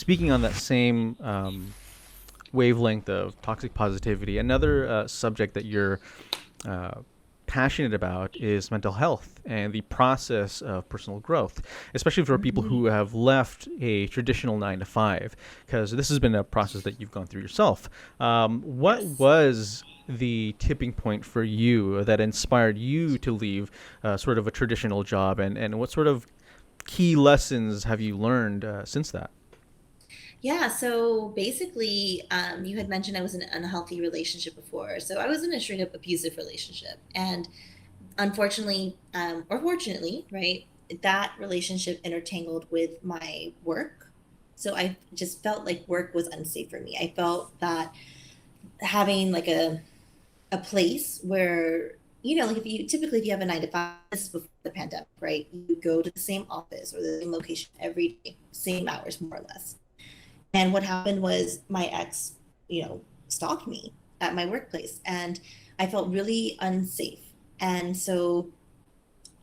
speaking on that same wavelength of toxic positivity, another subject that you're uh, passionate about is mental health and the process of personal growth, especially for people Mhm. who have left a traditional 9 to 5, because this has been a process that you've gone through yourself. What Yes. was the tipping point for you that inspired you to leave sort of a traditional job, and what sort of key lessons have you learned since that? Yeah, so basically, you had mentioned I was in an unhealthy relationship before. So I was in a straight up abusive relationship. And unfortunately, or fortunately, right, that relationship intertangled with my work. So I just felt like work was unsafe for me. I felt that having like a place where, like if you have a 9 to 5, this is before the pandemic, right? You go to the same office or the same location every day, same hours more or less. And what happened was my ex, stalked me at my workplace and I felt really unsafe. And so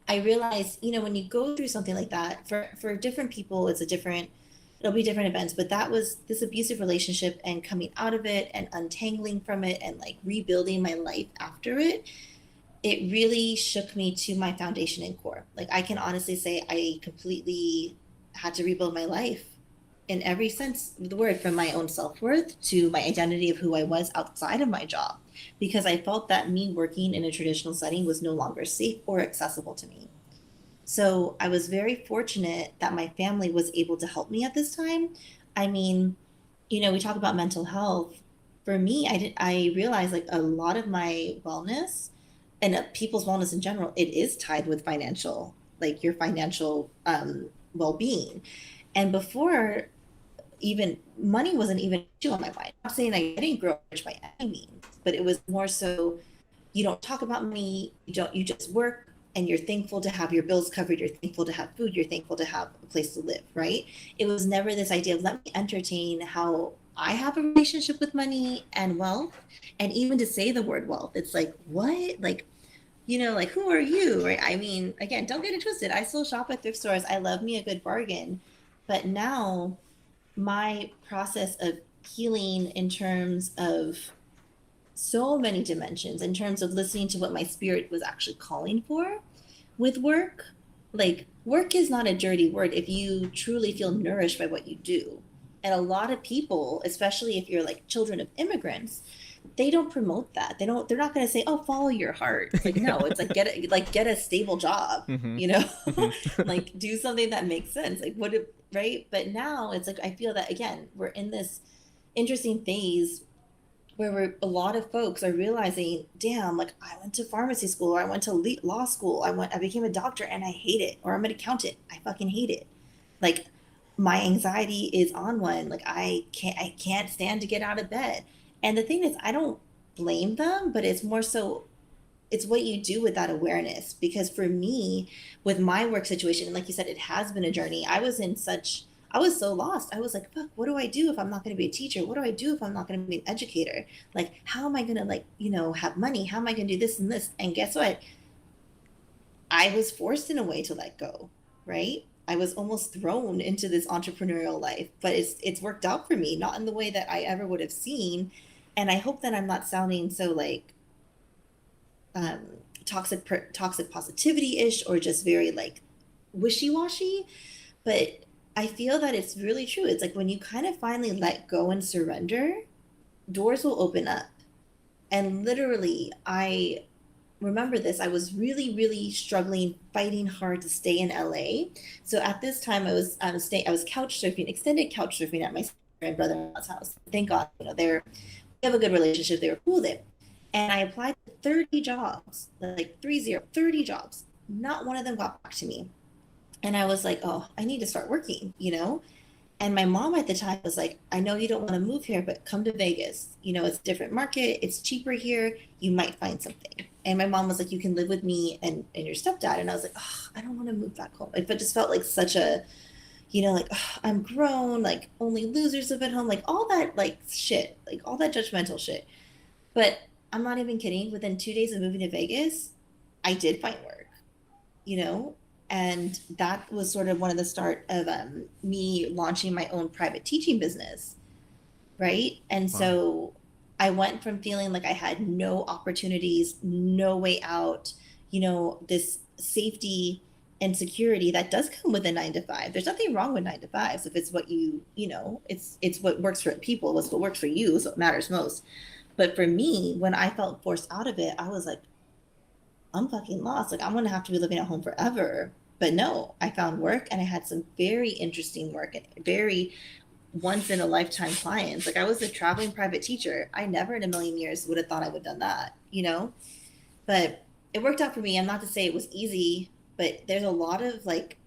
I realized, when you go through something like that, for different people, it'll be different events. But that was this abusive relationship and coming out of it and untangling from it and like rebuilding my life after it. It really shook me to my foundation and core. Like I can honestly say I completely had to rebuild my life in every sense of the word, from my own self-worth to my identity of who I was outside of my job, because I felt that me working in a traditional setting was no longer safe or accessible to me. So I was very fortunate that my family was able to help me at this time. I mean, we talk about mental health. For me, I realized like a lot of my wellness and people's wellness in general, it is tied with financial, like your financial well-being. And before, even money wasn't even an issue on my mind. I'm saying like, I didn't grow up rich by any means, but it was more so you don't talk about money, you just work and you're thankful to have your bills covered, you're thankful to have food, you're thankful to have a place to live, right? It was never this idea of let me entertain how I have a relationship with money and wealth. And even to say the word wealth, it's like, what? Like, like who are you? Right? I mean, again, don't get it twisted. I still shop at thrift stores. I love me a good bargain. But now my process of healing in terms of so many dimensions, in terms of listening to what my spirit was actually calling for with work. Like, work is not a dirty word if you truly feel nourished by what you do. And a lot of people, especially if you're like children of immigrants, they don't promote that. They're not going to say, "Oh, follow your heart." It's like, Yeah. no, it's like get a stable job, Mm-hmm. you know? Mm-hmm. Like do something that makes sense. Like right? But now it's like I feel that again, we're in this interesting phase where a lot of folks are realizing, damn, like I went to pharmacy school or I went to law school, I became a doctor and I hate it, or I'm an accountant, I fucking hate it. Like my anxiety is on one. Like I can't stand to get out of bed. And the thing is, I don't blame them, but it's more so it's what you do with that awareness. Because for me, with my work situation, and like you said, it has been a journey. I was so lost. I was like, fuck, what do I do if I'm not going to be a teacher? What do I do if I'm not going to be an educator? Like, how am I going to, like, have money? How am I going to do this and this? And guess what? I was forced in a way to let go, right? I was almost thrown into this entrepreneurial life, but it's worked out for me, not in the way that I ever would have seen. And I hope that I'm not sounding so like um, toxic positivity ish or just very like wishy washy. But I feel that it's really true. It's like when you kind of finally let go and surrender, doors will open up. And literally, I remember this. I was really, really struggling, fighting hard to stay in LA. So at this time, I was couch surfing, extended couch surfing at my brother-in-law's house. Thank God, we have a good relationship. They were cool there. And I applied to 30 jobs, like 30 jobs. Not one of them got back to me. And I was like, oh, I need to start working, And my mom at the time was like, I know you don't want to move here, but come to Vegas. It's a different market. It's cheaper here. You might find something. And my mom was like, you can live with me and your stepdad. And I was like, oh, I don't want to move back home. It just felt like such a, like, oh, I'm grown, like only losers live at home, like all that like shit, like all that judgmental shit. But I'm not even kidding. Within 2 days of moving to Vegas, I did find work, you know? And that was sort of one of the start of me launching my own private teaching business, right? And Wow. so I went from feeling like I had no opportunities, no way out, this safety and security that does come with a 9 to 5. There's nothing wrong with 9 to 5s if it's what it's what works for people. What's what works for you is what matters most. But for me, when I felt forced out of it, I was like, I'm fucking lost. Like I'm gonna have to be living at home forever. But no, I found work and I had some very interesting work and very once in a lifetime clients. Like I was a traveling private teacher. I never in a million years would have thought I would have done that. But it worked out for me. I'm not to say it was easy, but there's a lot of like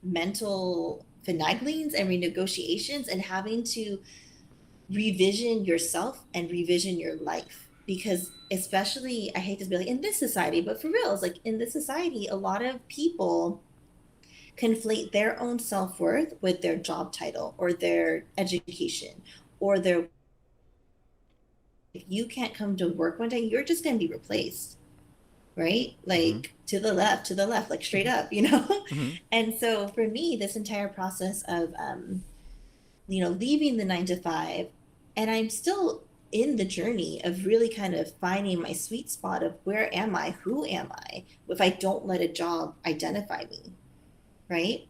mental finaglings and renegotiations and having to revision yourself and revision your life. Because especially, I hate to be like in this society, but for real, it's like in this society, a lot of people conflate their own self-worth with their job title or their education or their, if you can't come to work one day, you're just going to be replaced, right? Mm-hmm. Like to the left, like straight Mm-hmm. up. Mm-hmm. And so for me, this entire process of leaving the 9 to 5, and I'm still in the journey of really kind of finding my sweet spot of where am I, who am I, if I don't let a job identify me, right?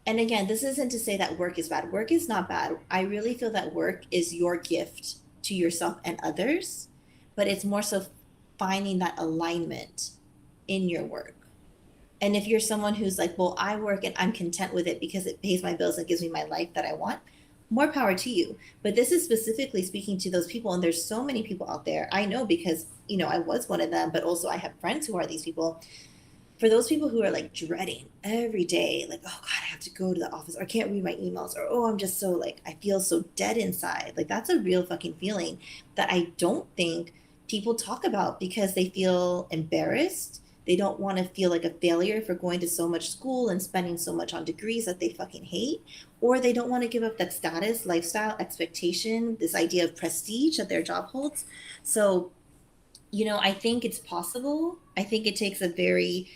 And again, this isn't to say that work is bad. Work is not bad. I really feel that work is your gift to yourself and others, but it's more so finding that alignment in your work. And if you're someone who's like, well, I work and I'm content with it because it pays my bills and gives me my life that I want, more power to you. But this is specifically speaking to those people. And there's so many people out there. I know because, I was one of them, but also I have friends who are these people. For those people who are like dreading every day, like, oh God, I have to go to the office or I can't read my emails or, oh, I'm just so like, I feel so dead inside. Like, that's a real fucking feeling that I don't think people talk about because they feel embarrassed. They don't want to feel like a failure for going to so much school and spending so much on degrees that they fucking hate. Or they don't want to give up that status, lifestyle, expectation, this idea of prestige that their job holds. So, I think it's possible. I think it takes a very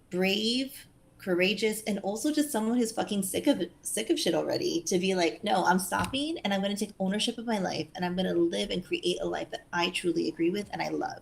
brave, courageous, and also just someone who's fucking sick of shit already to be like, no, I'm stopping and I'm going to take ownership of my life and I'm going to live and create a life that I truly agree with and I love.